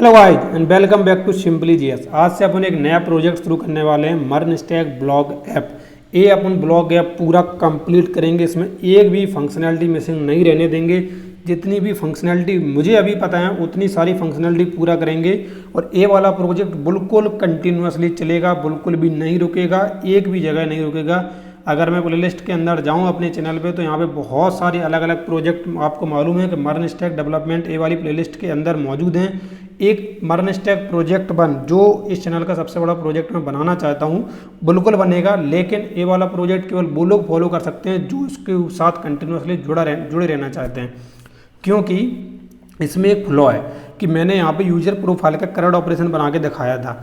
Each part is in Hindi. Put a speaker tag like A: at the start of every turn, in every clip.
A: Hello guys and welcome back to simply GS. आज से अपन एक नया प्रोजेक्ट शुरू करने वाले हैं, मर्न स्टैक ब्लॉग ऐप। ये अपन ब्लॉग ऐप पूरा कंप्लीट करेंगे, इसमें एक भी फंक्शनैलिटी मिसिंग नहीं रहने देंगे। जितनी भी फंक्शनैलिटी मुझे अभी पता है उतनी सारी फंक्शनैलिटी पूरा करेंगे। और ये वाला प्रोजेक्ट बिल्कुल कंटिन्यूसली चलेगा, बिल्कुल भी नहीं रुकेगा, एक भी जगह नहीं रुकेगा। अगर मैं प्लेलिस्ट के अंदर जाऊं अपने चैनल पे तो यहाँ पे बहुत सारे अलग अलग प्रोजेक्ट आपको मालूम है कि मर्न स्टैक डेवलपमेंट ए वाली प्लेलिस्ट के अंदर मौजूद हैं। एक मर्न स्टैक प्रोजेक्ट जो इस चैनल का सबसे बड़ा प्रोजेक्ट मैं बनाना चाहता हूँ, बिल्कुल बनेगा। लेकिन ये वाला प्रोजेक्ट केवल वो लोग फॉलो कर सकते हैं जो इसके साथ कंटिन्यूसली जुड़े रहना चाहते हैं, क्योंकि इसमें एक फ्लॉ है कि मैंने यहाँ पे यूजर प्रोफाइल का करंट ऑपरेशन बना के दिखाया था।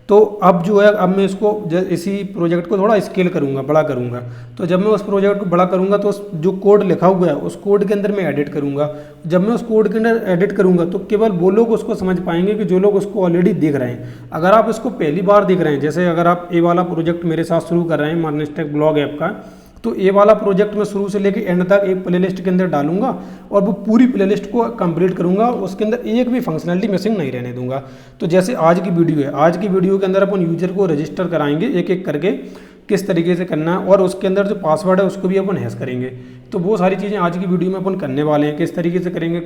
A: तो अब जो है, अब मैं इसको इसी प्रोजेक्ट को थोड़ा स्केल करूँगा, बड़ा करूँगा। तो जब मैं उस प्रोजेक्ट को बड़ा करूँगा तो उस जो कोड लिखा हुआ है उस कोड के अंदर मैं एडिट करूँगा। जब मैं उस कोड के अंदर एडिट करूँगा तो केवल वो लोग उसको समझ पाएंगे कि जो लोग उसको ऑलरेडी देख रहे हैं। अगर आप इसको पहली बार देख रहे हैं, जैसे अगर आप ये वाला प्रोजेक्ट मेरे साथ शुरू कर रहे हैं मर्न स्टैक ब्लॉग ऐप का, तो ये वाला प्रोजेक्ट मैं शुरू से लेकर एंड तक एक प्लेलिस्ट के अंदर डालूंगा और वो पूरी प्लेलिस्ट को कंप्लीट करूंगा। उसके अंदर एक भी फंक्शनलिटी मिसिंग नहीं रहने दूंगा। तो जैसे आज की वीडियो है, आज की वीडियो के अंदर अपन यूजर को रजिस्टर कराएंगे एक एक करके, किस तरीके से करना है, और उसके अंदर जो पासवर्ड है उसको भी अपन हैश करेंगे। तो वो सारी चीज़ें आज की वीडियो में अपन करने वाले हैं, किस तरीके से करेंगे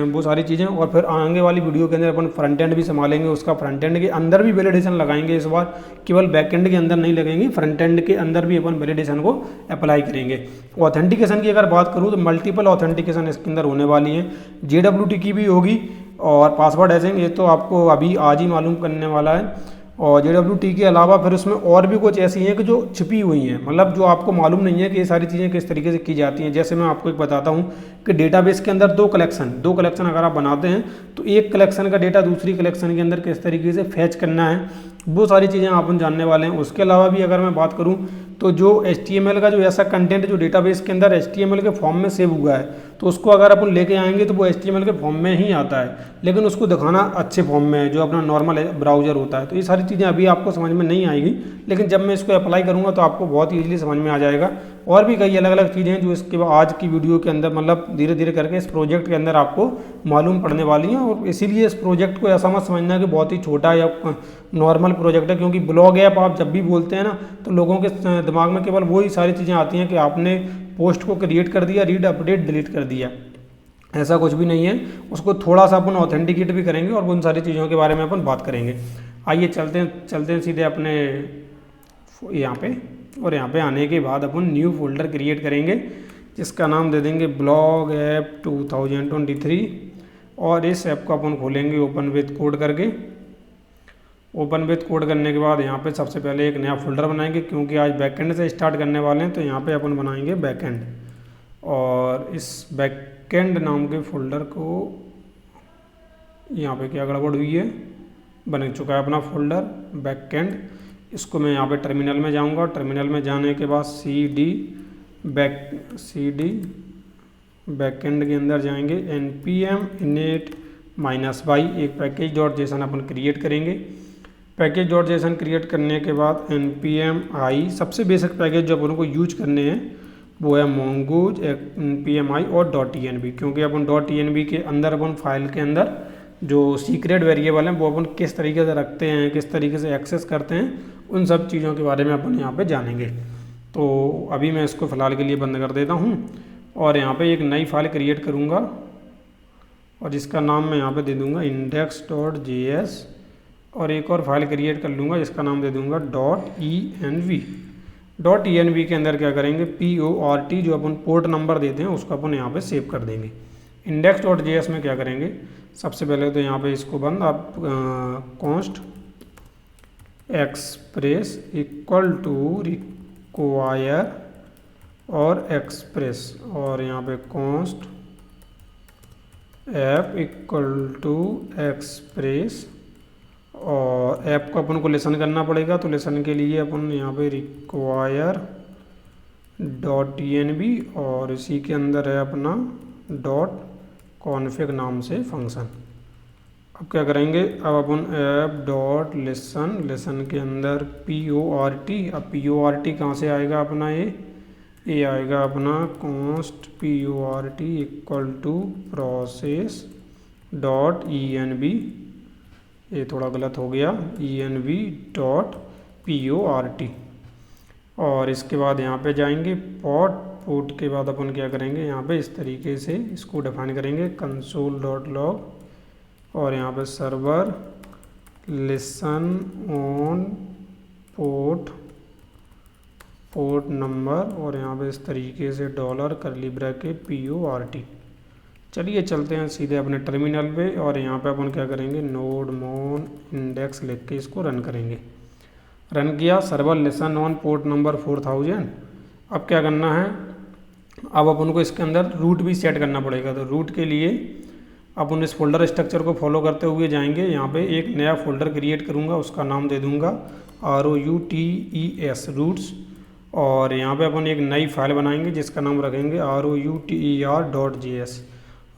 A: वो सारी चीज़ें। और फिर आगे वाली वीडियो के अंदर अपन फ्रंट एंड भी संभालेंगे, उसका फ्रंट एंड के अंदर भी वैलिडेशन लगाएंगे। इस बार केवल बैक एंड के अंदर नहीं लगेंगे, फ्रंट एंड के अंदर भी अपन वैलिडेशन को अप्लाई करेंगे। ऑथेंटिकेशन की अगर बात करूँ तो मल्टीपल ऑथेंटिकेशन इसके अंदर होने वाली है, JWT की भी होगी और पासवर्ड हैशिंग, ये तो आपको अभी आज ही मालूम करने वाला है। और JWT के अलावा फिर उसमें और भी कुछ ऐसी हैं कि जो छिपी हुई हैं, मतलब जो आपको मालूम नहीं है कि ये सारी चीज़ें किस तरीके से की जाती हैं। जैसे मैं आपको एक बताता हूँ कि डेटाबेस के अंदर दो कलेक्शन अगर आप बनाते हैं तो एक कलेक्शन का डेटा दूसरी कलेक्शन के अंदर किस तरीके से फैच करना है, वो सारी चीज़ें आप जानने वाले हैं। उसके अलावा भी अगर मैं बात करूँ तो जो HTML का जो ऐसा कंटेंट जो डेटाबेस के अंदर HTML के फॉर्म में सेव हुआ है, तो उसको अगर अपन लेके आएंगे तो वो HTML के फॉर्म में ही आता है, लेकिन उसको दिखाना अच्छे फॉर्म में है जो अपना नॉर्मल ब्राउजर होता है। तो ये सारी चीज़ें अभी आपको समझ में नहीं आएगी, लेकिन जब मैं इसको अप्लाई करूँगा तो आपको बहुत ईजिली समझ में आ जाएगा। और भी कई अलग अलग चीज़ें हैं जो इसके बाद आज की वीडियो के अंदर, मतलब धीरे धीरे करके इस प्रोजेक्ट के अंदर आपको मालूम पड़ने वाली हैं। और इसीलिए इस प्रोजेक्ट को ऐसा मत समझना कि बहुत ही छोटा या नॉर्मल प्रोजेक्ट है, क्योंकि ब्लॉग ऐप आप जब भी बोलते हैं ना तो लोगों के दिमाग में केवल वही सारी चीज़ें आती हैं कि आपने पोस्ट को क्रिएट कर दिया, रीड अपडेट डिलीट कर दिया। ऐसा कुछ भी नहीं है, उसको थोड़ा सा अपन ऑथेंटिकेट भी करेंगे और उन सारी चीज़ों के बारे में अपन बात करेंगे। आइए चलते हैं सीधे अपने यहाँ पे, और यहाँ पे आने के बाद अपन न्यू फोल्डर क्रिएट करेंगे जिसका नाम दे देंगे ब्लॉग ऐप 2023। और इस ऐप को अपन खोलेंगे ओपन विथ कोड करके। ओपन विथ कोड करने के बाद यहाँ पे सबसे पहले एक नया फोल्डर बनाएंगे, क्योंकि आज बैकएंड से स्टार्ट करने वाले हैं। तो यहाँ पे अपन बनाएंगे बैकएंड, और इस बैकएंड नाम के फोल्डर को, यहाँ पे क्या गड़बड़ हुई है, बन चुका है अपना फोल्डर बैकएंड। इसको मैं यहाँ पे टर्मिनल में जाऊँगा, टर्मिनल में जाने के बाद CD बैकएंड के अंदर जाएंगे, npm init -y एक पैकेज डॉट जेसन अपन क्रिएट करेंगे। पैकेज डॉट जेसन क्रिएट करने के बाद npm i, सबसे बेसिक पैकेज जो अपन को यूज करने हैं वो है mongoose npm i और .env, क्योंकि अपन .env के अंदर अपन फाइल के अंदर जो सीक्रेट वेरिएबल हैं वो अपन किस तरीके से रखते हैं, किस तरीके से एक्सेस करते हैं, उन सब चीज़ों के बारे में अपन यहाँ पे जानेंगे। तो अभी मैं इसको फ़िलहाल के लिए बंद कर देता हूँ और यहाँ पे एक नई फाइल क्रिएट करूँगा और जिसका नाम मैं यहाँ पे दे दूँगा index.js, और एक और फाइल क्रिएट कर लूँगा जिसका नाम दे दूँगा .env के अंदर क्या करेंगे, PORT जो अपन पोर्ट नंबर देते हैं उसको अपन यहाँ पे सेव कर देंगे। index.js में क्या करेंगे, सबसे पहले तो यहाँ पे इसको बंद, आप const express equal to require और एक्सप्रेस, और यहाँ पे const app equal to express, और ऐप को अपन को लेसन करना पड़ेगा। तो लेसन के लिए अपन यहाँ पे रिक्वायर .env और इसी के अंदर है अपना .config नाम से फंक्शन। अब क्या करेंगे, अब अपन ऐप लेसन के अंदर PORT, अब PORT कहाँ से आएगा अपना, ये आएगा अपना const PORT equal to process.env ये थोड़ा गलत हो गया, env.port। और इसके बाद यहाँ पे जाएंगे पोर्ट के बाद अपन क्या करेंगे, यहाँ पे इस तरीके से इसको डिफाइन करेंगे console.log। और यहाँ पे server listen on port number, और यहाँ पे इस तरीके से डॉलर करली ब्रैकेट PORT। चलिए चलते हैं सीधे अपने टर्मिनल पे, और यहाँ पे अपन क्या करेंगे, नोड मोन इंडेक्स लिख के इसको रन करेंगे। रन किया, server listen on port number 4000। अब क्या करना है, अब अपन को इसके अंदर रूट भी सेट करना पड़ेगा। तो रूट के लिए अपन इस फोल्डर स्ट्रक्चर को फॉलो करते हुए जाएंगे। यहाँ पे एक नया फोल्डर क्रिएट करूँगा, उसका नाम दे दूँगा ROUTES रूट्स। और यहाँ पे अपन एक नई फाइल बनाएंगे जिसका नाम रखेंगे ROUTER.js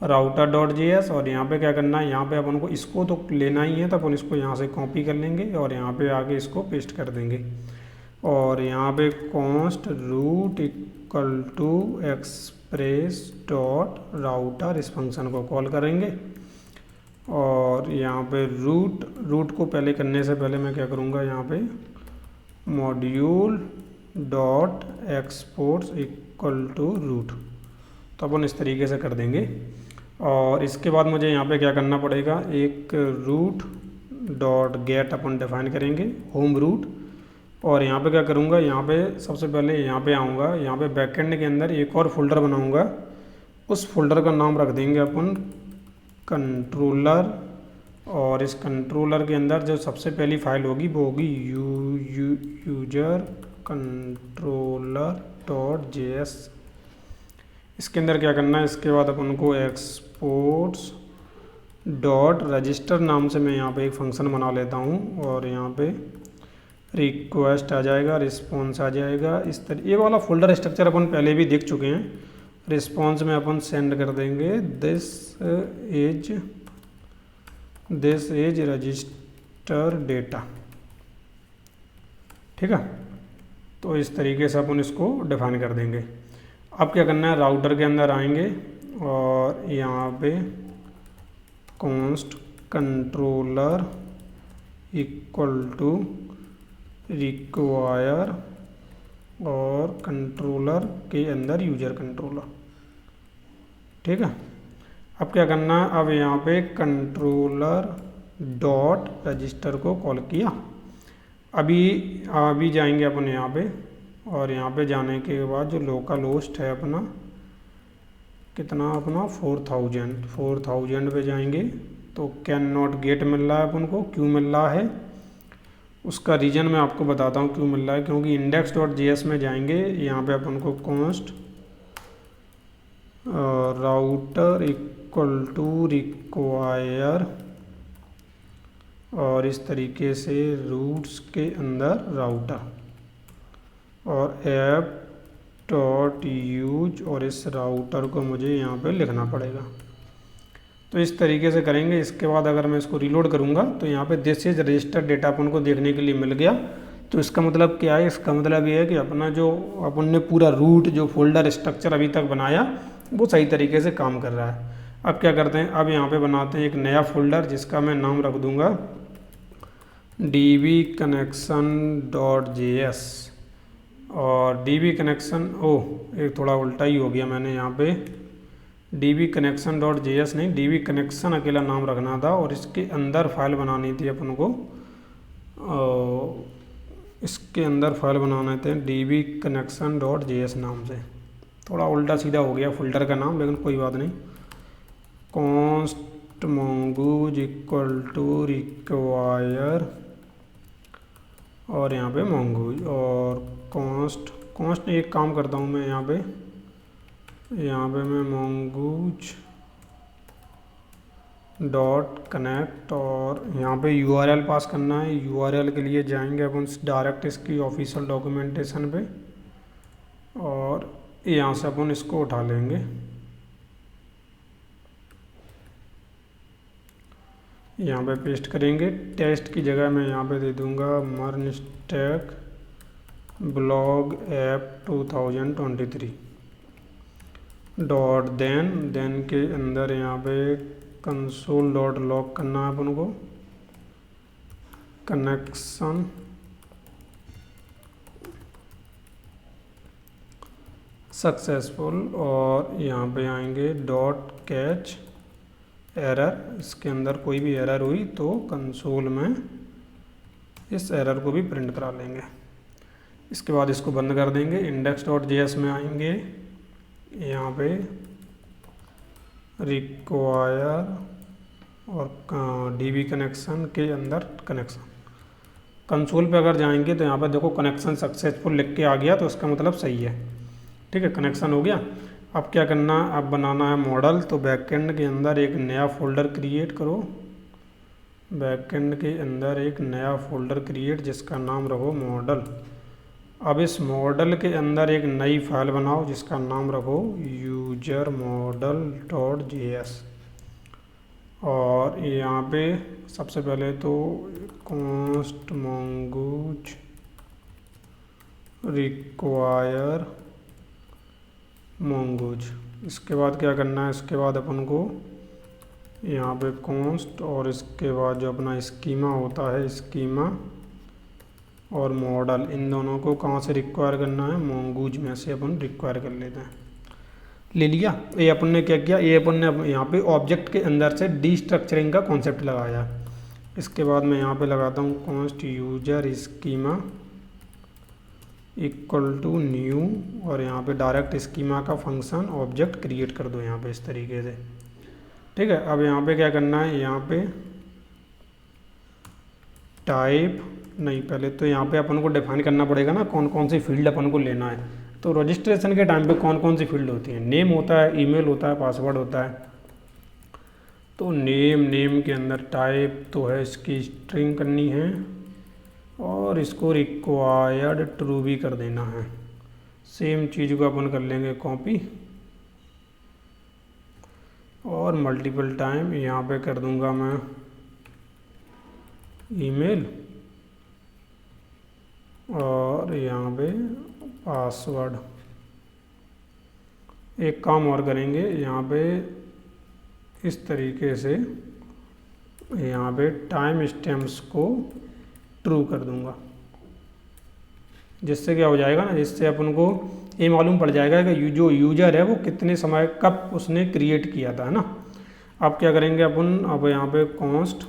A: router.js। और यहाँ पे क्या करना है, यहाँ पे अपन को इसको तो लेना ही है, तो अपन इसको यहाँ से कॉपी कर लेंगे और यहाँ पे आके इसको पेस्ट कर देंगे। और यहाँ पे const root equal to express.router इस फंक्शन को कॉल करेंगे। और यहाँ पे रूट को पहले करने से पहले मैं क्या करूँगा, यहाँ पे module.exports इक्वल टू रूट, तो अपन इस तरीके से कर देंगे। और इसके बाद मुझे यहाँ पे क्या करना पड़ेगा, एक root.get अपन डिफाइन करेंगे होम रूट। और यहाँ पे क्या करूँगा, यहाँ पे सबसे पहले यहाँ पे आऊँगा, यहाँ पे बैकएंड के अंदर एक और फोल्डर बनाऊँगा। उस फोल्डर का नाम रख देंगे अपन कंट्रोलर। और इस कंट्रोलर के अंदर जो सबसे पहली फाइल होगी वो होगी यूजर controller.js। इसके अंदर क्या करना है, इसके बाद अपन को एक्सपोर्ट्स डॉट रजिस्टर नाम से मैं यहाँ पे एक फंक्शन बना लेता हूँ। और यहाँ पे रिक्वेस्ट आ जाएगा, रिस्पॉन्स आ जाएगा। इस तरह ये वाला फोल्डर स्ट्रक्चर अपन पहले भी देख चुके हैं। रिस्पॉन्स में अपन सेंड कर देंगे दिस इज रजिस्टर डेटा, ठीक है। तो इस तरीके से अपन इसको डिफाइन कर देंगे। अब क्या करना है, राउटर के अंदर आएंगे और यहाँ पे const controller equal to require और कंट्रोलर के अंदर यूजर कंट्रोलर, ठीक है। अब क्या करना है, अब यहाँ पे कंट्रोलर डॉट रजिस्टर को कॉल किया। अभी जाएंगे अपन यहाँ पे, और यहाँ पे जाने के बाद जो लोकल होस्ट है अपना कितना, अपना 4000 पे जाएंगे। तो कैन नॉट गेट मिल रहा है अपन को, क्यों मिल रहा है उसका रीज़न मैं आपको बताता हूँ क्यों मिल रहा है। क्योंकि index.js में जाएंगे, यहाँ पे अपन को const router equal to require, और इस तरीके से रूट्स के अंदर राउटर और app.use, और इस राउटर को मुझे यहाँ पे लिखना पड़ेगा। तो इस तरीके से करेंगे। इसके बाद अगर मैं इसको रीलोड करूँगा तो यहाँ पे दिस इज रजिस्टर डेटा अपन को देखने के लिए मिल गया। तो इसका मतलब क्या है, इसका मतलब ये है कि अपना जो अपन ने पूरा रूट जो फोल्डर स्ट्रक्चर अभी तक बनाया वो सही तरीके से काम कर रहा है। अब क्या करते हैं, अब यहाँ पे बनाते हैं एक नया फोल्डर जिसका मैं नाम रख दूँगा dbconnection.js। और dbconnection एक थोड़ा उल्टा ही हो गया, मैंने यहाँ पे dbconnection.js नहीं, dbconnection अकेला नाम रखना था और इसके अंदर फाइल बनानी थी अपन को। इसके अंदर फाइल बनाने थे dbconnection.js नाम से। थोड़ा उल्टा सीधा हो गया फोल्डर का नाम, लेकिन कोई बात नहीं। const mongoose equal to require, और यहाँ पे mongoose, और const एक काम करता हूँ मैं, यहाँ पे मैं mongoose डॉट कनेक्ट, और यहाँ पे URL पास करना है। URL के लिए जाएंगे अपन डायरेक्ट इसकी ऑफिशियल डॉक्यूमेंटेशन पे, और यहाँ से अपन इसको उठा लेंगे। यहाँ पे पेस्ट करेंगे। टेस्ट की जगह मैं यहाँ पे दे दूँगा मर्नस्टैक ब्लॉग ऐप 2023 डॉट देन के अंदर यहाँ पे console.log करना है अपन को। कनेक्शन सक्सेसफुल, और यहाँ पे आएंगे डॉट कैच एरर। इसके अंदर कोई भी एरर हुई तो कंसोल में इस एरर को भी प्रिंट करा लेंगे। इसके बाद इसको बंद कर देंगे। index.js में आएंगे, यहाँ पे रिक्वायर और डीबी कनेक्शन के अंदर कनेक्शन, कंसोल पे अगर जाएंगे तो यहाँ पर देखो कनेक्शन सक्सेसफुल लिख के आ गया, तो इसका मतलब सही है। ठीक है, कनेक्शन हो गया। अब क्या करना, अब बनाना है मॉडल। तो बैकएंड के अंदर एक नया फोल्डर क्रिएट करो, बैकएंड के अंदर एक नया फोल्डर क्रिएट जिसका नाम रखो मॉडल। अब इस मॉडल के अंदर एक नई फाइल बनाओ जिसका नाम रखो यूजर मॉडल डॉट JS, और यहाँ पे सबसे पहले तो कॉन्स्ट mongoose रिक्वायर mongoose। इसके बाद क्या करना है, इसके बाद अपन को यहाँ पे कॉन्स्ट, और इसके बाद जो अपना स्कीमा होता है स्कीमा और मॉडल, इन दोनों को कहाँ से रिक्वायर करना है, mongoose में से अपन रिक्वायर कर लेते हैं। ले लिया। ये अपन ने क्या किया, ये अपन ने यहाँ पे ऑब्जेक्ट के अंदर से डीस्ट्रक्चरिंग का कॉन्सेप्ट लगाया। इसके बाद मैं यहाँ पे लगाता हूँ const user schema equal to new, और यहाँ पे डायरेक्ट स्कीमा का फंक्शन ऑब्जेक्ट क्रिएट कर दो यहाँ पे इस तरीके से। ठीक है, अब यहाँ पे क्या करना है, यहाँ पे टाइप नहीं, पहले तो यहाँ पे अपन को डिफाइन करना पड़ेगा ना कौन कौन सी फील्ड अपन को लेना है। तो रजिस्ट्रेशन के टाइम पे कौन कौन सी फील्ड होती है, नेम होता है, ईमेल होता है, पासवर्ड होता है। तो नेम के अंदर टाइप तो है इसकी स्ट्रिंग करनी है, और इसको रिक्वायर्ड ट्रू भी कर देना है। सेम चीज़ को अपन कर लेंगे कॉपी, और मल्टीपल टाइम यहाँ पे कर दूंगा मैं ईमेल, और यहाँ पे पासवर्ड। एक काम और करेंगे, यहाँ पे इस तरीके से यहाँ पे टाइम स्टैम्प्स को ट्रू कर दूंगा, जिससे क्या हो जाएगा ना, जिससे अपन को ये मालूम पड़ जाएगा कि जो यूजर है वो कितने समय कब उसने क्रिएट किया था, है ना। अब क्या करेंगे अपन, अब यहाँ पे कॉन्स्ट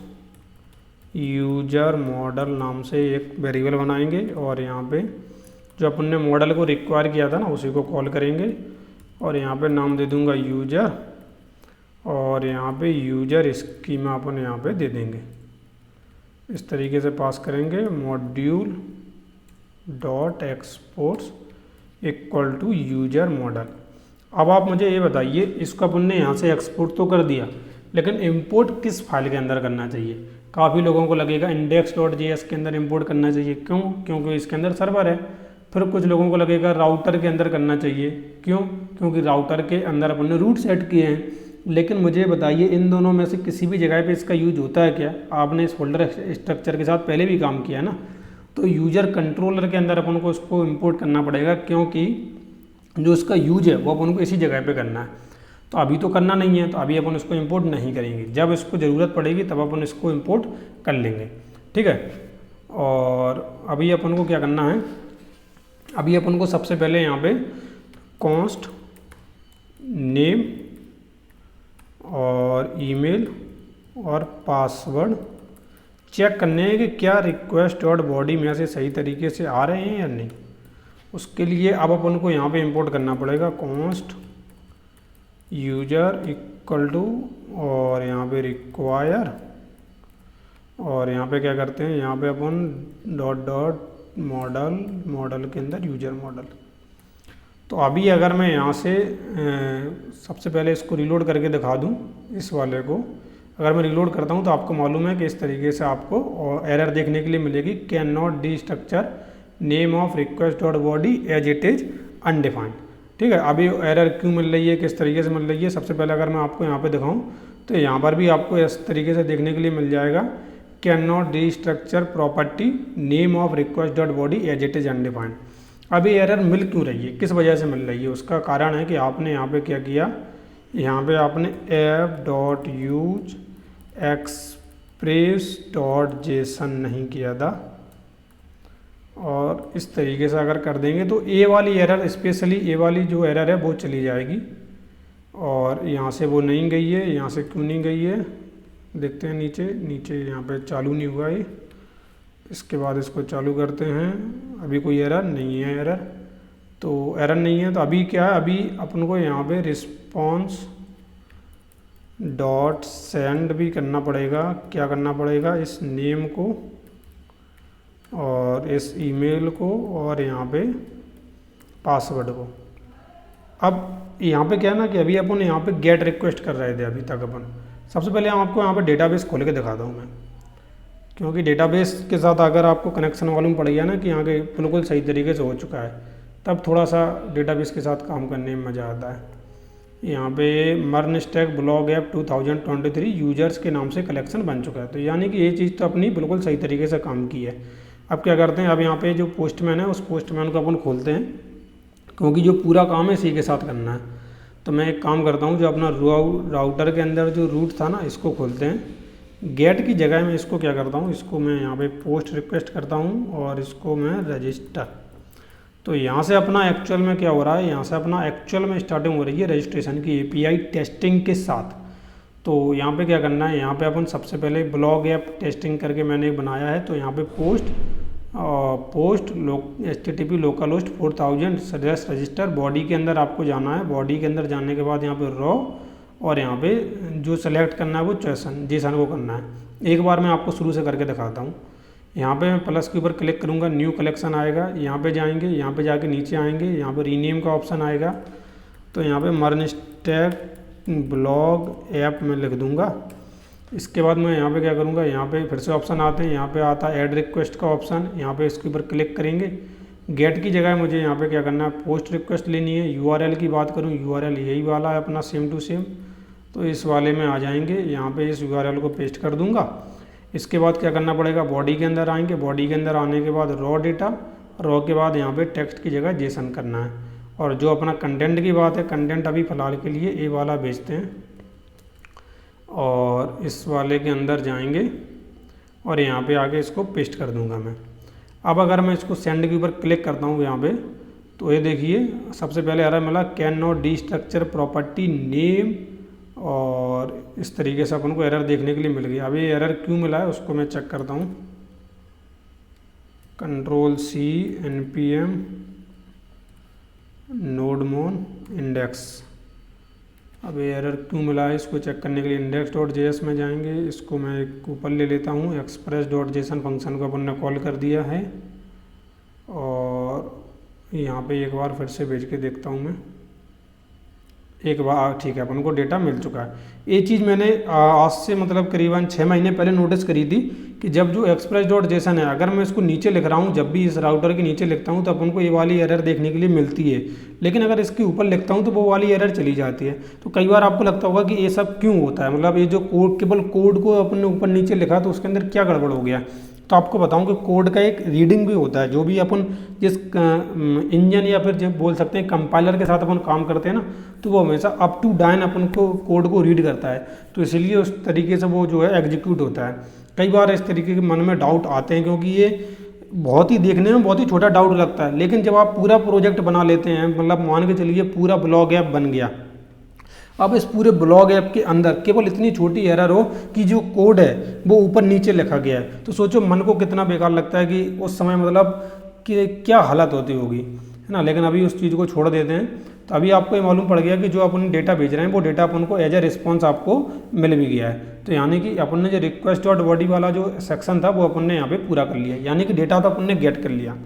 A: यूजर मॉडल नाम से एक वेरिएबल बनाएंगे, और यहाँ पे जो अपन ने मॉडल को रिक्वायर किया था ना उसी को कॉल करेंगे, और यहाँ पे नाम दे दूंगा यूजर, और यहाँ पे यूजर स्कीमा अपन यहाँ पे दे देंगे। इस तरीके से पास करेंगे module dot exports equal to user model. अब आप मुझे ये बताइए, इसको अपन ने यहाँ से एक्सपोर्ट तो कर दिया, लेकिन इंपोर्ट किस फाइल के अंदर करना चाहिए। काफ़ी लोगों को लगेगा index.js के अंदर इंपोर्ट करना चाहिए, क्यों, क्योंकि इसके अंदर सर्वर है। फिर कुछ लोगों को लगेगा राउटर के अंदर करना चाहिए, क्यों, क्योंकि राउटर के अंदर अपन ने रूट सेट किए हैं। लेकिन मुझे बताइए इन दोनों में से किसी भी जगह पे इसका यूज होता है क्या। आपने इस फोल्डर स्ट्रक्चर के साथ पहले भी काम किया है ना, तो यूजर कंट्रोलर के अंदर अपन को इसको इंपोर्ट करना पड़ेगा, क्योंकि जो इसका यूज है वो अपन को इसी जगह पे करना है। तो अभी तो करना नहीं है, तो अभी अपन इसको इंपोर्ट नहीं करेंगे, जब इसको ज़रूरत पड़ेगी तब अपन इसको इंपोर्ट कर लेंगे। ठीक है, और अभी अपन को क्या करना है, अभी अपन को सबसे पहले यहाँ पे कॉन्स्ट नेम और ईमेल और पासवर्ड चेक करने हैं कि क्या रिक्वेस्ट डॉट बॉडी में से सही तरीके से आ रहे हैं या नहीं। उसके लिए अब अपन को यहाँ पे इंपोर्ट करना पड़ेगा कॉन्स्ट यूजर इक्वल टू, और यहाँ पे रिक्वायर, और यहाँ पे क्या करते हैं, यहाँ पे अपन डॉट डॉट मॉडल के अंदर यूजर मॉडल। तो अभी अगर मैं यहाँ से सबसे पहले इसको रिलोड करके दिखा दूँ, इस वाले को अगर मैं रिलोड करता हूँ तो आपको मालूम है कि इस तरीके से आपको एरर देखने के लिए मिलेगी, can not destructure name of request dot body as it is undefined. ठीक है, अभी एरर क्यों मिल रही है, किस तरीके से मिल रही है। सबसे पहले अगर मैं आपको यहाँ पे दिखाऊँ तो यहाँ पर भी आपको इस तरीके से देखने के लिए मिल जाएगा, can not destructure property name of request dot body as it is undefined. अभी एरर मिल क्यों रही है, किस वजह से मिल रही है, उसका कारण है कि आपने यहाँ पे क्या किया, यहाँ पे आपने ऐप डॉट यूज express.json नहीं किया था, और इस तरीके से अगर कर देंगे तो ए वाली एरर, स्पेशली ए वाली जो एरर है वो चली जाएगी। और यहाँ से वो नहीं गई है, यहाँ से क्यों नहीं गई है देखते हैं। नीचे नीचे यहाँ पे चालू नहीं हुआ ये। इसके बाद इसको चालू करते हैं, अभी कोई एरर नहीं है। एरर तो एरर नहीं है, तो अभी क्या है, अभी अपन को यहाँ पे रिस्पॉन्स डॉट सेंड भी करना पड़ेगा। क्या करना पड़ेगा, इस नेम को और इस ईमेल को और यहाँ पे पासवर्ड को। अब यहाँ पे क्या है ना कि अभी अपन यहाँ पे गेट रिक्वेस्ट कर रहे थे अभी तक अपन। सबसे पहले हम आपको यहाँ पे डेटाबेस खोल के दिखाता हूँ मैं, क्योंकि डेटाबेस के साथ अगर आपको कनेक्शन मालूम पड़ गया ना कि यहाँ के बिल्कुल सही तरीके से हो चुका है, तब थोड़ा सा डेटाबेस के साथ काम करने में मज़ा आता है। यहाँ पे MERN stack blog app 2023 users के नाम से कलेक्शन बन चुका है, तो यानी कि ये चीज़ तो अपनी बिल्कुल सही तरीके से काम की है। अब क्या करते हैं, अब यहाँ पे जो पोस्टमैन है उस पोस्टमैन को अपन खोलते हैं, क्योंकि जो पूरा काम है इसी के साथ करना है। तो मैं एक काम करता हूँ, जो अपना राउटर के अंदर जो रूट था ना इसको खोलते हैं। गेट की जगह में इसको क्या करता हूँ, इसको मैं यहाँ पे पोस्ट रिक्वेस्ट करता हूँ और इसको मैं रजिस्टर। तो यहाँ से अपना एक्चुअल में क्या हो रहा है, यहाँ से अपना एक्चुअल में स्टार्टिंग हो रही है रजिस्ट्रेशन की एपीआई टेस्टिंग के साथ। तो यहाँ पे क्या करना है, यहाँ पे अपन सबसे पहले ब्लॉग ऐप टेस्टिंग करके मैंने बनाया है, तो यहाँ पे post HTTP local host 4000 suggest register body के अंदर आपको जाना है। बॉडी के अंदर जाने के बाद यहाँ पे रॉ और यहाँ पे जो सेलेक्ट करना है वो जेसन को करना है। एक बार मैं आपको शुरू से करके दिखाता हूँ। यहाँ पे मैं प्लस के ऊपर क्लिक करूँगा, न्यू कलेक्शन आएगा, यहाँ पे जाएंगे, यहाँ पे जाके नीचे आएंगे, यहाँ पे रीनेम का ऑप्शन आएगा। तो यहाँ पे मर्न स्टैक ब्लॉग ऐप में लिख दूँगा। इसके बाद मैं यहाँ पे क्या करूँगा, यहाँ पे फिर से ऑप्शन आते हैं, यहाँ पे आता है ऐड रिक्वेस्ट का ऑप्शन, यहाँ पे इसके ऊपर क्लिक करेंगे। गेट की जगह मुझे यहाँ पे क्या करना है, पोस्ट रिक्वेस्ट लेनी है। URL की बात करूँ, URL यही वाला है अपना सेम टू सेम, तो इस वाले में आ जाएंगे। यहाँ पे इस URL को पेस्ट कर दूँगा। इसके बाद क्या करना पड़ेगा, बॉडी के अंदर आएंगे, बॉडी के अंदर आने के बाद रॉ डेटा, रॉ के बाद यहाँ पे टेक्स्ट की जगह जेसन करना है। और जो अपना कंटेंट की बात है, कंटेंट अभी फ़िलहाल के लिए ये वाला भेजते हैं, और इस वाले के अंदर जाएंगे और यहाँ पे आके इसको पेस्ट कर दूंगा मैं। अब अगर मैं इसको सेंड के ऊपर क्लिक करता हूँ यहाँ पे, तो ये देखिए सबसे पहले एरर मिला कैन नॉट डिस्ट्रक्चर प्रॉपर्टी नेम, और इस तरीके से अपन को एरर देखने के लिए मिल गया। अभी एरर क्यों मिला है उसको मैं चेक करता हूँ। Ctrl+C npm nodemon index। अब ये एरर क्यों मिला है इसको चेक करने के लिए index.js में जाएंगे। इसको मैं एक ऊपर ले लेता हूँ, express.json फंक्शन को अपन ने कॉल कर दिया है, और यहाँ पे एक बार फिर से भेज के देखता हूँ मैं। एक बार ठीक है, अपन को डेटा मिल चुका है। ये चीज़ मैंने आज से मतलब करीबन 6 महीने पहले नोटिस करी थी कि जब जो express.json है, अगर मैं इसको नीचे लिख रहा हूँ, जब भी इस राउटर के नीचे लिखता हूँ तो अपन को ये वाली एरर देखने के लिए मिलती है, लेकिन अगर इसके ऊपर लिखता हूँ तो वो वाली एरर चली जाती है। तो कई बार आपको लगता होगा कि ये सब क्यों होता है, मतलब ये जो कोड, केवल कोड को अपन ने ऊपर नीचे लिखा तो उसके अंदर क्या गड़बड़ हो गया। तो आपको बताऊं कि कोड का एक रीडिंग भी होता है। जो भी अपन जिस इंजन या फिर जब बोल सकते हैं कंपाइलर के साथ अपन काम करते हैं ना, तो वो हमेशा अप टू डाउन अपन को कोड को रीड करता है, तो इसलिए उस तरीके से वो जो है एग्जीक्यूट होता है। कई बार इस तरीके के मन में डाउट आते हैं, क्योंकि ये बहुत ही देखने में बहुत ही छोटा डाउट लगता है, लेकिन जब आप पूरा प्रोजेक्ट बना लेते हैं, मतलब मान के चलिए पूरा ब्लॉग ऐप बन गया, अब इस पूरे ब्लॉग ऐप के अंदर केवल इतनी छोटी एरर हो कि जो कोड है वो ऊपर नीचे लिखा गया है, तो सोचो मन को कितना बेकार लगता है कि उस समय मतलब कि क्या हालत होती होगी, है ना। लेकिन अभी उस चीज़ को छोड़ देते हैं। तो अभी आपको ये मालूम पड़ गया कि जो अपन डेटा भेज रहे हैं वो डेटा अपन को एज ए रिस्पॉन्स आपको मिल भी गया है। तो यानी कि अपन ने जो request.body वाला जो सेक्शन था वो अपन ने यहाँ पे पूरा कर लिया, यानी कि डेटा तो अपन ने गेट कर लिया।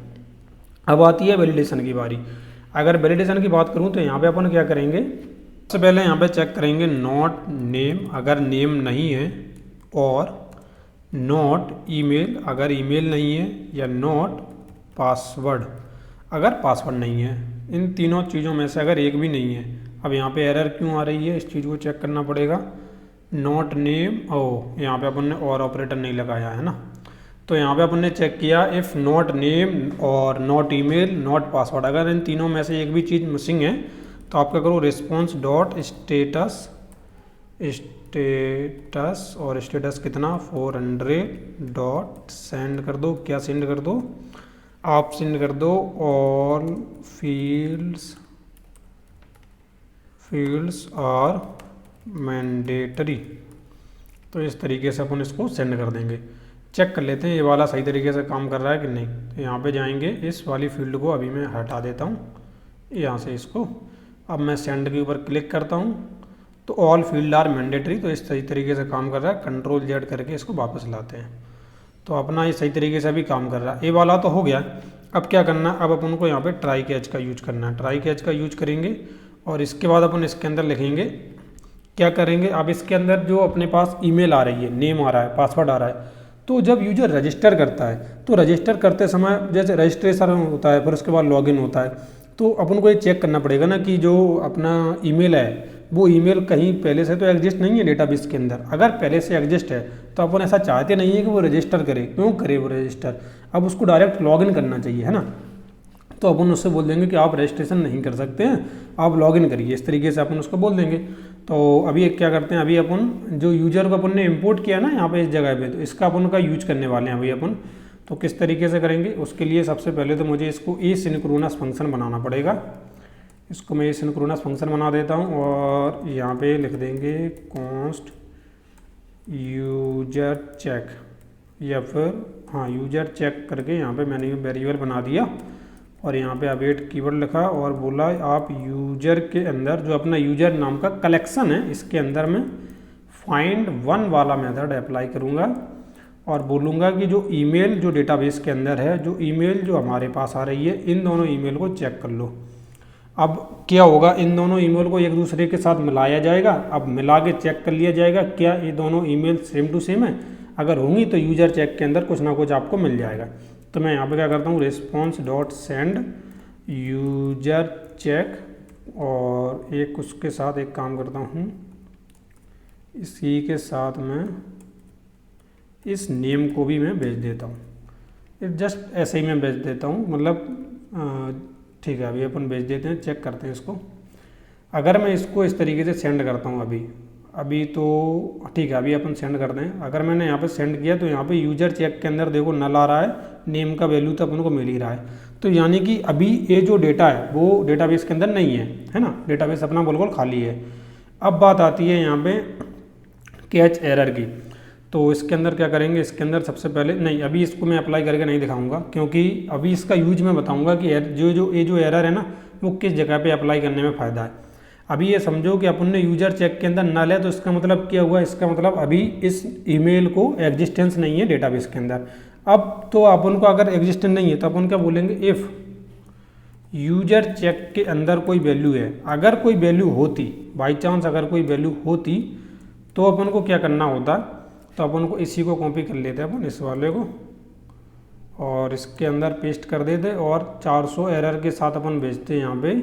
A: अब आती है वैलिडेशन की बारी। अगर वैलिडेशन की बात करूँ तो यहाँ पे अपन क्या करेंगे, सबसे पहले यहाँ पे चेक करेंगे नॉट नेम, अगर नेम नहीं है, और नॉट ईमेल अगर ईमेल नहीं है, या नॉट पासवर्ड अगर पासवर्ड नहीं है। इन तीनों चीज़ों में से अगर एक भी नहीं है। अब यहाँ पे एरर क्यों आ रही है इस चीज़ को चेक करना पड़ेगा। नॉट नेम, ओ यहाँ पे अपन ने और ऑपरेटर नहीं लगाया है ना, तो यहाँ पे अपन ने चेक किया इफ़ नॉट नेम और नॉट ईमेल नॉट पासवर्ड, अगर इन तीनों में से एक भी चीज़ मिसिंग है तो आप क्या करो, रिस्पॉन्स डॉट स्टेटस स्टेटस, और स्टेटस कितना 400 डॉट सेंड कर दो। क्या सेंड कर दो? आप सेंड कर दो ऑल फील्ड्स आर मैंडेटरी। तो इस तरीके से अपन इसको सेंड कर देंगे। चेक कर लेते हैं ये वाला सही तरीके से काम कर रहा है कि नहीं। तो यहाँ पे जाएंगे, इस वाली फील्ड को अभी मैं हटा देता हूँ यहाँ से इसको। अब मैं सेंड के ऊपर क्लिक करता हूँ तो ऑल फील्ड आर मैंडेटरी, तो इस सही तरीके से काम कर रहा है। कंट्रोल जेड करके इसको वापस लाते हैं तो अपना ये सही तरीके से अभी काम कर रहा है। ये वाला तो हो गया। अब क्या करना है, अब अपन को यहाँ पे ट्राई कैच का यूज करना है। ट्राई कैच का यूज करेंगे और इसके बाद अपन इसके अंदर लिखेंगे, क्या करेंगे, अब इसके अंदर जो अपने पास ईमेल आ रही है, नेम आ रहा है, पासवर्ड आ रहा है, तो जब यूजर रजिस्टर करता है तो रजिस्टर करते समय जैसे रजिस्ट्रेशन होता है, फिर उसके बाद लॉगिन होता है, तो अपन को ये चेक करना पड़ेगा ना कि जो अपना ईमेल है वो ईमेल कहीं पहले से तो एग्जिस्ट नहीं है डेटाबेस के अंदर। अगर पहले से एग्जिस्ट है तो अपन ऐसा चाहते नहीं है कि वो रजिस्टर करे। क्यों करे वो रजिस्टर? अब उसको डायरेक्ट लॉगिन करना चाहिए, है ना। तो अपन उससे बोल देंगे कि आप रजिस्ट्रेशन नहीं कर सकते हैं, आप लॉगिन करिए। इस तरीके से अपन उसको बोल देंगे। तो अभी क्या करते हैं, अभी अपन जो यूजर को अपन ने इम्पोर्ट किया ना यहाँ पे इस जगह पे, तो इसका अपन का यूज करने वाले हैं अभी अपन। तो किस तरीके से करेंगे, उसके लिए सबसे पहले तो मुझे इसको एसिंक्रोनस फंक्शन बनाना पड़ेगा। इसको मैं एसिंक्रोनस फंक्शन बना देता हूँ और यहाँ पे लिख देंगे कॉन्स्ट यूजर चेक, या फिर हाँ यूजर चेक करके यहाँ पे मैंने वेरिएबल बना दिया और यहाँ पे अवेट कीवर्ड लिखा और बोला आप यूजर के अंदर जो अपना यूजर नाम का कलेक्शन है इसके अंदर मैं फाइंड वन वाला मेथड अप्लाई करूँगा और बोलूँगा कि जो ईमेल जो डेटाबेस के अंदर है, जो ईमेल जो हमारे पास आ रही है, इन दोनों ईमेल को चेक कर लो। अब क्या होगा, इन दोनों ईमेल को एक दूसरे के साथ मिलाया जाएगा। अब मिला के चेक कर लिया जाएगा क्या ये दोनों ईमेल सेम टू सेम है। अगर होंगी तो यूजर चेक के अंदर कुछ ना कुछ आपको मिल जाएगा। तो मैं यहाँ पे क्या करता हूँ, response dot send user check, और एक उसके साथ एक काम करता हूँ, इसी के साथ मैं इस नेम को भी मैं भेज देता हूँ। जस्ट ऐसे ही मैं भेज देता हूँ, मतलब ठीक है। अभी अपन भेज देते हैं, चेक करते हैं इसको। अगर मैं इसको इस तरीके से सेंड करता हूँ अभी तो ठीक है, अभी अपन सेंड कर दें। अगर मैंने यहाँ पे सेंड किया तो यहाँ पे यूजर चेक के अंदर देखो नल आ रहा है, नेम का वैल्यू तो अपन को मिल ही रहा है। तो यानी कि अभी ये जो डेटा है वो डेटाबेस के अंदर नहीं है ना, डेटाबेस अपना बिल्कुल खाली है। अब बात आती है यहाँ पे कैच एरर की। तो इसके अंदर क्या करेंगे, इसके अंदर सबसे पहले नहीं, अभी इसको मैं अप्लाई करके नहीं दिखाऊंगा क्योंकि अभी इसका यूज मैं बताऊंगा कि जो एरर है ना वो किस जगह पे अप्लाई करने में फ़ायदा है। अभी ये समझो कि अपन ने यूजर चेक के अंदर नल है, तो इसका मतलब क्या हुआ, इसका मतलब अभी इस ईमेल को एग्जिस्टेंस नहीं है डेटाबेस के अंदर। अब तो अपन को अगर एग्जिस्टेंस नहीं है तो अपन क्या बोलेंगे, इफ़ यूजर चेक के अंदर कोई वैल्यू है, अगर कोई वैल्यू होती, बाई चांस अगर कोई वैल्यू होती तो अपन को क्या करना होता। तो अपन को इसी को कॉपी कर लेते हैं अपन, इस वाले को, और इसके अंदर पेस्ट कर देते और 400 एरर के साथ अपन भेजते हैं यहाँ पे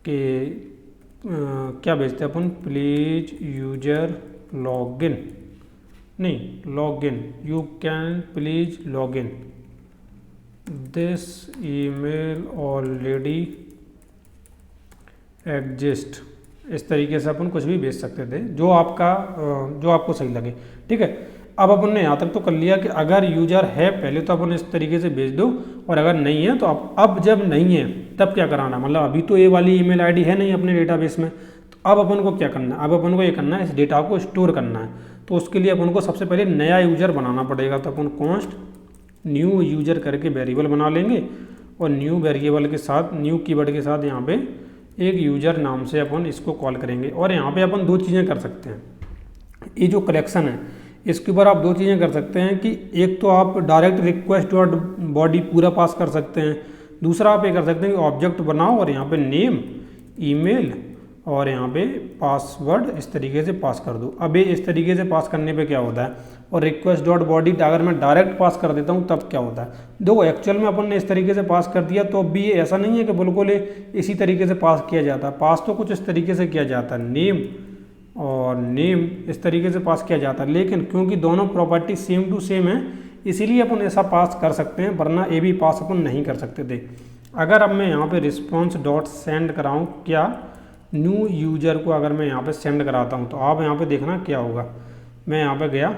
A: कि क्या भेजते हैं अपन, प्लीज यूजर लॉगिन, नहीं login, you can please login this email already exist. इस तरीके से अपन कुछ भी भेज सकते थे जो आपको सही लगे। ठीक है, अब अपन ने यहाँ तक तो कर लिया कि अगर यूजर है पहले तो अपन इस तरीके से भेज दो, और अगर नहीं है तो अब जब नहीं है तब क्या कराना, मतलब अभी तो ये वाली ईमेल आईडी है नहीं अपने डेटाबेस में, तो अब अपन को क्या करना है, अब अपन को ये करना है इस डेटा को स्टोर करना है। तो उसके लिए अपन को सबसे पहले नया यूजर बनाना पड़ेगा। तो अपन कॉन्स्ट न्यू यूजर करके वेरिएबल बना लेंगे और न्यू वेरिएबल के साथ, न्यू कीवर्ड के साथ यहाँ पे एक यूजर नाम से अपन इसको कॉल करेंगे। और यहाँ पे अपन दो चीज़ें कर सकते हैं, ये जो कलेक्शन है इसके ऊपर आप दो चीज़ें कर सकते हैं कि एक तो आप डायरेक्ट रिक्वेस्ट डॉट बॉडी पूरा पास कर सकते हैं, दूसरा आप ये कर सकते हैं कि ऑब्जेक्ट बनाओ और यहाँ पे नेम, ईमेल और यहाँ पे पासवर्ड इस तरीके से पास कर दो। अब ये इस तरीके से पास करने पे क्या होता है, और रिक्वेस्ट डॉट बॉडी अगर मैं डायरेक्ट पास कर देता हूँ तब क्या होता है। देखो एक्चुअल में अपन ने इस तरीके से पास कर दिया, तो अब भी ये ऐसा नहीं है कि बिल्कुल इसी तरीके से पास किया जाता है। पास तो कुछ इस तरीके से किया जाता है, नेम और नेम इस तरीके से पास किया जाता है, लेकिन क्योंकि दोनों प्रॉपर्टी सेम टू सेम है इसीलिए अपन ऐसा पास कर सकते हैं, वरना ये भी पास अपन नहीं कर सकते थे। अगर अब मैं यहाँ पे रिस्पॉन्स डॉट सेंड कराऊँ क्या न्यू यूजर को अगर मैं यहाँ पे सेंड कराता हूँ तो आप यहाँ पे देखना क्या होगा। मैं यहाँ पे गया,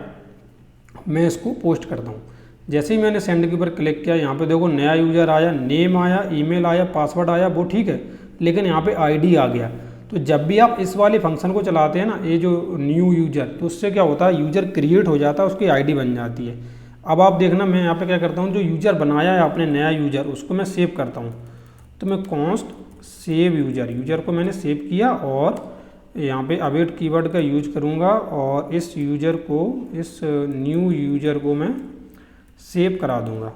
A: मैं इसको पोस्ट करता हूँ। जैसे ही मैंने सेंड के ऊपर क्लिक किया, यहाँ पे देखो नया यूज़र आया, नेम आया, ईमेल आया, पासवर्ड आया, वो ठीक है, लेकिन यहाँ पे आईडी आ गया। तो जब भी आप इस वाले फंक्शन को चलाते हैं ना, ये जो न्यू यूजर, तो उससे क्या होता है, यूजर क्रिएट हो जाता है, उसकी आईडी बन जाती है। अब आप देखना, मैं यहाँ पे क्या करता हूँ, जो यूजर बनाया है आपने नया यूजर, उसको मैं सेव करता हूँ। तो मैं कॉन्स्ट सेव यूजर, यूजर को मैंने सेव किया और यहाँ पे अवेट कीवर्ड का यूज करूँगा और इस यूजर को, इस न्यू यूजर को मैं सेव करा दूँगा।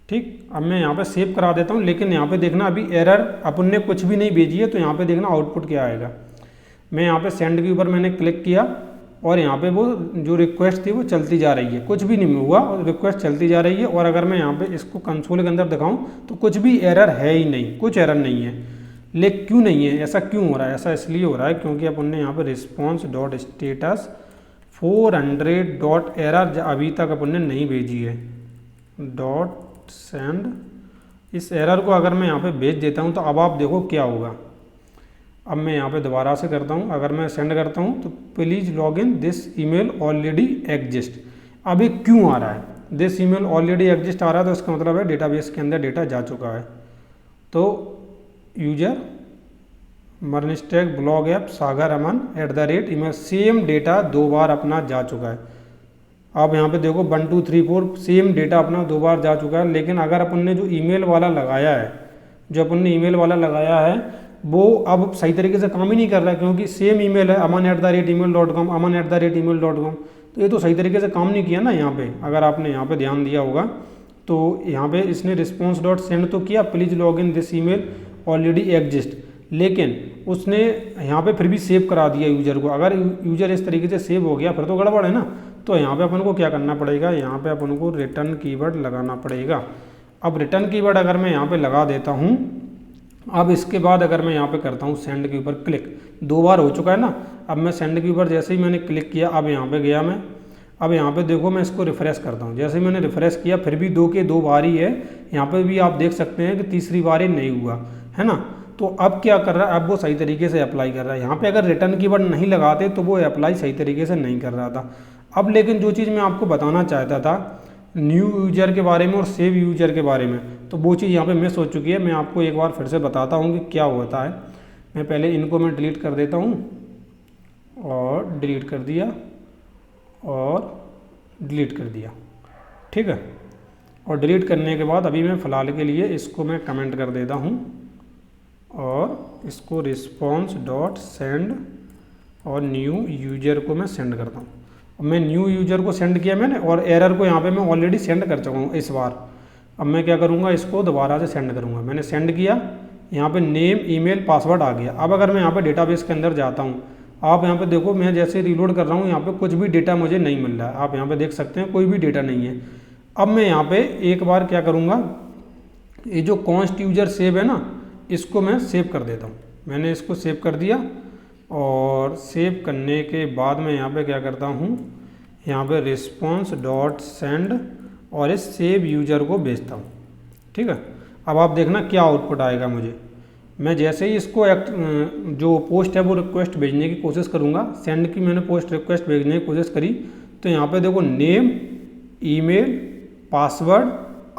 A: ठीक, अब मैं यहाँ पे सेव करा देता हूँ, लेकिन यहाँ पे देखना अभी एरर अपन ने कुछ भी नहीं भेजी है। तो यहाँ पे देखना आउटपुट क्या आएगा। मैं यहाँ पे सेंड के ऊपर मैंने क्लिक किया और यहाँ पे वो जो रिक्वेस्ट थी वो चलती जा रही है, कुछ भी नहीं हुआ और रिक्वेस्ट चलती जा रही है। और अगर मैं यहाँ पे इसको कंसोल के अंदर दिखाऊँ तो कुछ भी एरर है ही नहीं, कुछ एरर नहीं है। लेकिन क्यों नहीं है, ऐसा क्यों हो रहा है? ऐसा इसलिए हो रहा है क्योंकि अपन ने यहाँ पे response dot status 400 dot error अभी तक अपन ने नहीं भेजी है, डॉट सेंड। इस एरर को अगर मैं यहाँ पे भेज देता हूँ तो अब आप देखो क्या होगा। अब मैं यहाँ पे दोबारा से करता हूँ, अगर मैं सेंड करता हूँ तो please log in this email already exist. अब ये क्यों आ रहा है, दिस ईमेल ऑलरेडी एग्जिस्ट आ रहा है, तो इसका मतलब है डेटाबेस के अंदर डेटा जा चुका है। तो यूजर मर्नस्टैक ब्लॉग ऐप सागर अमन @email, सेम डेटा 2 बार अपना जा चुका है। अब यहाँ पे देखो 1 2 3 4 सेम डेटा अपना 2 बार जा चुका है। लेकिन अगर अपन ने जो ईमेल वाला लगाया है, जो अपन ने ईमेल वाला लगाया है, वो अब सही तरीके से काम ही नहीं कर रहा है, क्योंकि सेम ईमेल है aman@email.com, aman@email.com। तो ये तो सही तरीके से काम नहीं किया ना। यहाँ पे अगर आपने यहाँ पे ध्यान दिया होगा तो यहाँ पे इसने रिस्पॉन्स डॉट सेंड तो किया, please log in this email already exist, लेकिन उसने यहाँ पे फिर भी सेव करा दिया यूजर को। अगर यूजर इस तरीके से सेव हो गया फिर तो गड़बड़ है ना। तो यहाँ पे अपन को क्या करना पड़ेगा, यहाँ पे अपन को रिटर्न कीवर्ड लगाना पड़ेगा। अब रिटर्न कीवर्ड अगर मैं यहाँ पे लगा देता हूँ, अब इसके बाद अगर मैं यहाँ पे करता हूँ सेंड के ऊपर क्लिक, 2 बार हो चुका है ना। अब मैं सेंड के ऊपर जैसे ही मैंने क्लिक किया, अब यहाँ पे गया मैं, अब यहाँ पे देखो मैं इसको रिफ्रेश करता हूँ। जैसे ही मैंने रिफ्रेश किया फिर भी 2 के 2 बार ही है। यहाँ पे भी आप देख सकते हैं कि तीसरी बार ही नहीं हुआ है ना। तो अब क्या कर रहा है, अब वो सही तरीके से अप्लाई कर रहा है। यहाँ पे अगर रिटर्न कीवर्ड नहीं लगाते तो वो अप्लाई सही तरीके से नहीं कर रहा था। अब लेकिन जो चीज़ मैं आपको बताना चाहता था न्यू यूजर के बारे में और सेव यूजर के बारे में, तो वो चीज़ यहाँ पे मिस हो चुकी है। मैं आपको एक बार फिर से बताता हूँ कि क्या होता है। मैं पहले इनको मैं डिलीट कर देता हूँ और डिलीट कर दिया और डिलीट कर दिया, ठीक है। और डिलीट करने के बाद अभी मैं फ़िलहाल के लिए इसको मैं कमेंट कर देता हूँ और इसको रिस्पॉन्स डॉट सेंड और न्यू यूजर को मैं सेंड करता हूँ। मैं न्यू यूजर को सेंड किया मैंने और एरर को यहाँ पे मैं ऑलरेडी सेंड कर चुका हूँ इस बार। अब मैं क्या करूँगा, इसको दोबारा से सेंड करूँगा। मैंने सेंड किया, यहाँ पे नेम ईमेल पासवर्ड आ गया। अब अगर मैं यहाँ पे डेटाबेस के अंदर जाता हूँ, आप यहाँ पे देखो मैं जैसे रिलोड कर रहा हूँ, यहाँ पे कुछ भी डेटा मुझे नहीं मिल रहा है। आप यहाँ पे देख सकते हैं कोई भी डेटा नहीं है। अब मैं यहाँ पे एक बार क्या करूँगा, ये जो कॉन्स्ट यूजर सेव है ना, इसको मैं सेव कर देता हूँ। मैंने इसको सेव कर दिया और सेव करने के बाद मैं यहाँ पे क्या करता हूँ, यहाँ पे रिस्पॉन्स डॉट सेंड और इस सेव यूजर को भेजता हूँ, ठीक है। अब आप देखना क्या आउटपुट आएगा मुझे। मैं जैसे ही इसको जो पोस्ट है वो रिक्वेस्ट भेजने की कोशिश करूँगा, सेंड की मैंने पोस्ट रिक्वेस्ट भेजने की कोशिश करी, तो यहाँ पे देखो नेम ईमेल पासवर्ड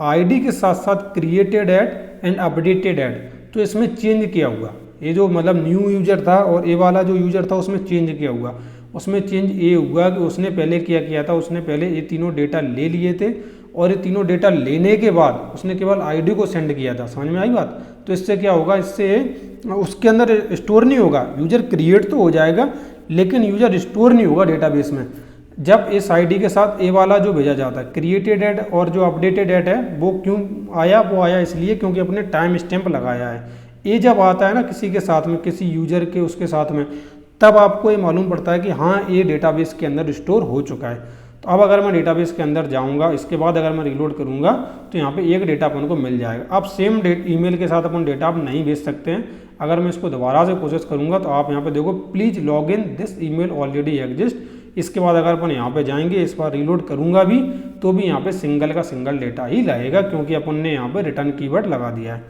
A: आईडी के साथ साथ created add and updated add, तो इसमें चेंज किया हुआ। ये जो मतलब न्यू यूजर था और ये वाला जो यूजर था उसमें चेंज किया हुआ। उसमें चेंज ये हुआ कि उसने पहले क्या किया था, उसने पहले ये तीनों डेटा ले लिए थे और ये तीनों डेटा लेने के बाद उसने केवल आईडी को सेंड किया था। समझ में आई बात? तो इससे क्या होगा, इससे उसके अंदर स्टोर नहीं होगा। यूजर क्रिएट तो हो जाएगा लेकिन यूजर स्टोर नहीं होगा डेटाबेस में। जब इस आईडी के साथ ए वाला जो भेजा जाता है क्रिएटेड ऐड और जो अपडेटेड ऐड है, वो क्यों आया, वो आया इसलिए क्योंकि अपने टाइम स्टैम्प लगाया है। ये जब आता है ना किसी के साथ में, किसी यूजर के उसके साथ में, तब आपको ये मालूम पड़ता है कि हाँ ये डेटाबेस के अंदर स्टोर हो चुका है। तो अब अगर मैं डेटाबेस के अंदर जाऊंगा, इसके बाद अगर मैं रिलोड करूंगा तो यहाँ पे एक डेटा अपन को मिल जाएगा। अब सेम ईमेल के साथ अपन डेटा आप नहीं भेज सकते हैं। अगर मैं इसको दोबारा से कोशिश करूंगा तो आप यहाँ पे देखो please log in this email already exist. इसके बाद अगर अपन यहाँ पे जाएंगे, इस बार रिलोड करूंगा भी तो भी यहाँ पे सिंगल का सिंगल डेटा ही लगेगा, क्योंकि अपन ने यहाँ पे रिटर्न कीवर्ड लगा दिया है,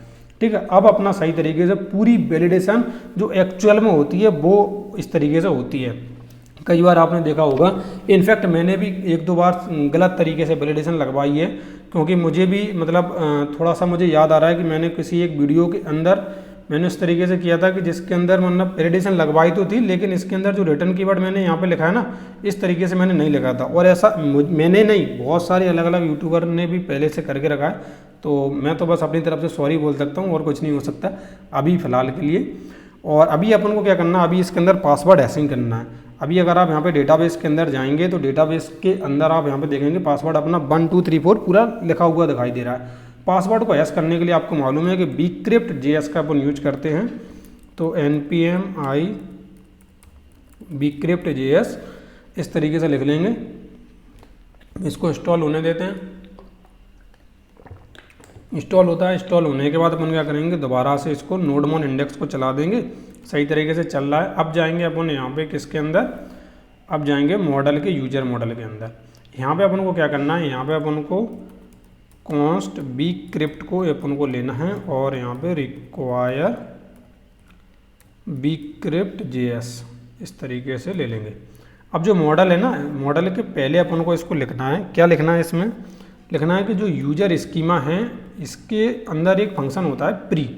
A: ठीक है। अब अपना सही तरीके से पूरी वैलिडेशन जो एक्चुअल में होती है वो इस तरीके से होती है। कई बार आपने देखा होगा, इनफैक्ट मैंने भी एक दो बार गलत तरीके से वैलिडेशन लगवाई है, क्योंकि मुझे भी मतलब थोड़ा सा मुझे याद आ रहा है कि मैंने किसी एक वीडियो के अंदर मैंने उस तरीके से किया था कि जिसके अंदर मतलब वैलिडेशन लगवाई तो थी, लेकिन इसके अंदर जो रिटर्न कीवर्ड मैंने यहाँ पे लिखा है ना, इस तरीके से मैंने नहीं लिखा था। और ऐसा मैंने नहीं, बहुत सारे अलग अलग यूट्यूबर ने भी पहले से करके रखा है, तो मैं तो बस अपनी तरफ से सॉरी बोल सकता हूँ और कुछ नहीं हो सकता अभी फ़िलहाल के लिए। और अभी अपन को क्या करना है, अभी इसके अंदर पासवर्ड हैशिंग करना है। अभी अगर आप यहाँ पे डेटाबेस के अंदर जाएंगे तो डेटाबेस के अंदर आप यहाँ पे देखेंगे पासवर्ड अपना 1 2 3 4 पूरा लिखा हुआ दिखाई दे रहा है। पासवर्ड को हैश करने के लिए आपको मालूम है कि bcrypt.js का अपन यूज करते हैं, तो npm i bcrypt.js इस तरीके से लिख लेंगे। इसको इंस्टॉल होने देते हैं। इंस्टॉल होता है, इंस्टॉल होने के बाद अपन क्या करेंगे, दोबारा से इसको नोडमोन इंडेक्स को चला देंगे। सही तरीके से चल रहा है। अब जाएंगे अपन यहाँ पे किसके अंदर, अब जाएंगे मॉडल के यूजर मॉडल के अंदर। यहाँ पे अपन को क्या करना है, यहाँ पे अपन को कॉन्स्ट bcrypt को अपन को लेना है और यहाँ पे रिक्वायर bcrypt.js इस तरीके से ले लेंगे। अब जो मॉडल है ना, मॉडल के पहले अपन को इसको लिखना है। क्या लिखना है, इसमें लिखना है कि जो यूजर स्कीमा है इसके अंदर एक फंक्शन होता है प्री।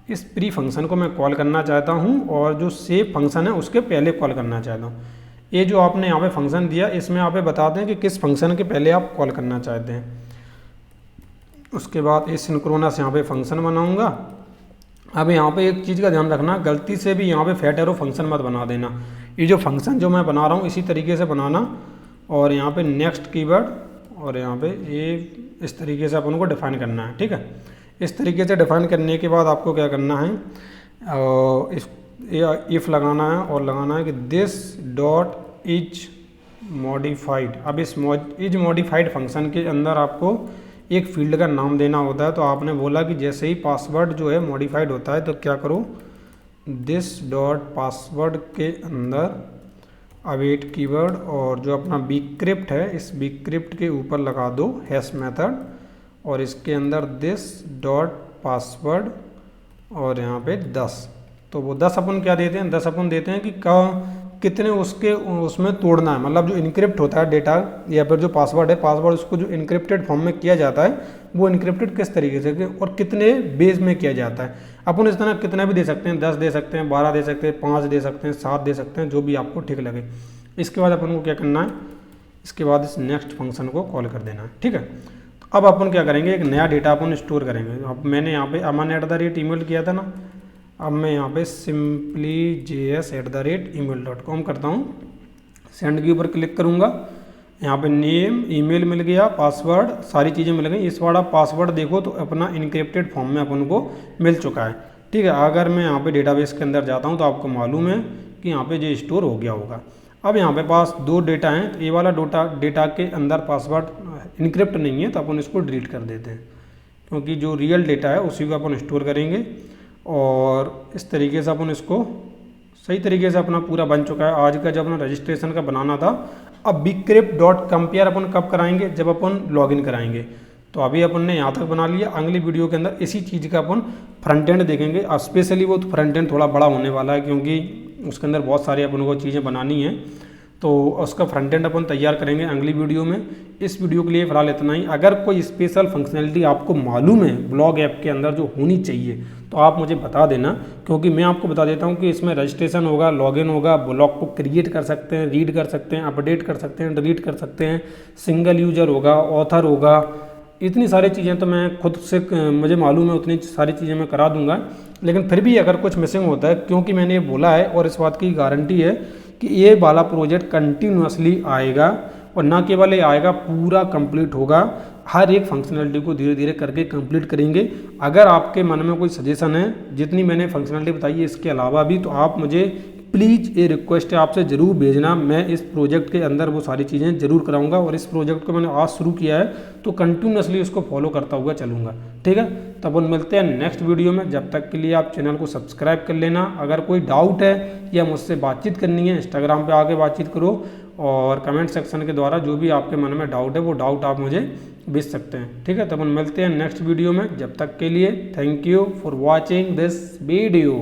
A: इस प्री फंक्शन को मैं कॉल करना चाहता हूँ और जो सेव फंक्शन है उसके पहले कॉल करना चाहता हूँ। ये जो आपने यहाँ पे फंक्शन दिया, इसमें आप बता दें कि किस फंक्शन के पहले आप कॉल करना चाहते हैं। उसके बाद एसिंक्रोनस यहाँ पे फंक्शन बनाऊँगा। अब यहाँ पे एक चीज़ का ध्यान रखना, गलती से भी यहाँ पे फैट एरो फंक्शन मत बना देना। ये जो फंक्शन जो मैं बना रहा हूँ इसी तरीके से बनाना, और यहाँ पे नेक्स्ट कीवर्ड और यहाँ पे ये इस तरीके से अपन को डिफाइन करना है। ठीक है, इस तरीके से डिफाइन करने के बाद आपको क्या करना है, इफ़ लगाना है और लगाना है कि दिस डॉट इज मॉडिफाइड। अब इस इज मॉडिफाइड फंक्शन के अंदर आपको एक फील्ड का नाम देना होता है। तो आपने बोला कि जैसे ही पासवर्ड जो है मॉडिफाइड होता है तो क्या करो, दिस डॉट पासवर्ड के अंदर अवेट कीवर्ड और जो अपना bcrypt है इस bcrypt के ऊपर लगा दो हैश मेथड, और इसके अंदर दिस डॉट पासवर्ड और यहाँ पे 10। तो वो 10 अपन क्या देते हैं, 10 अपन देते हैं कि कितने उसके उसमें तोड़ना है, मतलब जो इनक्रिप्ट होता है डेटा या फिर जो पासवर्ड है, पासवर्ड उसको जो इनक्रिप्टेड फॉर्म में किया जाता है वो इनक्रिप्टेड किस तरीके से और कितने बेस में किया जाता है। अपन इस तरह कितना भी दे सकते हैं, 10 दे सकते हैं, 12 दे सकते हैं, 5 दे सकते हैं, 7 दे सकते हैं, जो भी आपको ठीक लगे। इसके बाद अपन को क्या करना है, इसके बाद इस नेक्स्ट फंक्शन को कॉल कर देना है। ठीक है, अब अपन क्या करेंगे, एक नया डेटा अपन स्टोर करेंगे। अब मैंने यहाँ पे aman@email किया था ना, अब मैं यहाँ पे simplyjs@email.com करता हूँ। सेंड के ऊपर क्लिक करूँगा, यहाँ पे नेम ईमेल मिल गया, पासवर्ड सारी चीज़ें मिल गई। इस बार आप पासवर्ड देखो तो अपना इनक्रिप्टेड फॉर्म में अपन को मिल चुका है। ठीक है, अगर मैं यहाँ पे डेटाबेस के अंदर जाता हूँ तो आपको मालूम है कि यहाँ पे जो स्टोर हो गया होगा। अब यहाँ पे पास 2 डेटा हैं, तो ये वाला डेटा के अंदर पासवर्ड इनक्रिप्ट नहीं है तो अपन इसको डिलीट कर देते हैं, क्योंकि जो रियल डेटा है उसी को अपन स्टोर करेंगे। और इस तरीके से अपन इसको सही तरीके से अपना पूरा बन चुका है। आज का जब अपना रजिस्ट्रेशन का बनाना था। अब bcrypt.compare अपन कब कराएंगे, जब अपन लॉगिन कराएंगे। तो अभी अपन ने यहाँ तक बना लिया। अगली वीडियो के अंदर इसी चीज़ का अपन फ्रंट एंड देखेंगे। अब स्पेशली वो फ्रंट एंड थोड़ा बड़ा होने वाला है, क्योंकि उसके अंदर बहुत सारी अपन को चीज़ें बनानी हैं, तो उसका फ्रंट एंड अपन तैयार करेंगे अगली वीडियो में। इस वीडियो के लिए फिलहाल इतना ही। अगर कोई स्पेशल फंक्शनैलिटी आपको मालूम है ब्लॉग ऐप के अंदर जो होनी चाहिए तो आप मुझे बता देना, क्योंकि मैं आपको बता देता हूँ कि इसमें रजिस्ट्रेशन होगा, लॉगिन होगा, ब्लॉग को क्रिएट कर सकते हैं, रीड कर सकते हैं, अपडेट कर सकते हैं, डिलीट कर सकते हैं, सिंगल यूजर होगा, ऑथर होगा। इतनी सारी चीज़ें तो मैं खुद से मुझे मालूम है, उतनी सारी चीज़ें मैं करा दूंगा। लेकिन फिर भी अगर कुछ मिसिंग होता है, क्योंकि मैंने ये बोला है और इस बात की गारंटी है कि ये वाला प्रोजेक्ट कंटिन्यूअसली आएगा, और ना केवल ये आएगा, पूरा कंप्लीट होगा। हर एक फंक्शनैलिटी को धीरे धीरे करके कंप्लीट करेंगे। अगर आपके मन में कोई सजेशन है, जितनी मैंने फंक्शनैलिटी बताई है इसके अलावा भी, तो आप मुझे प्लीज़ ये रिक्वेस्ट है आपसे ज़रूर भेजना। मैं इस प्रोजेक्ट के अंदर वो सारी चीज़ें ज़रूर कराऊंगा, और इस प्रोजेक्ट को मैंने आज शुरू किया है तो कंटिन्यूअसली उसको फॉलो करता हुआ चलूँगा। ठीक है, तब हम मिलते हैं नेक्स्ट वीडियो में। जब तक के लिए आप चैनल को सब्सक्राइब कर लेना। अगर कोई डाउट है या मुझसे बातचीत करनी है, इंस्टाग्राम पे आके बातचीत करो, और कमेंट सेक्शन के द्वारा जो भी आपके मन में डाउट है वो डाउट आप मुझे बेच सकते हैं। ठीक है, तो अपन मिलते हैं नेक्स्ट वीडियो में, जब तक के लिए thank you for watching this video.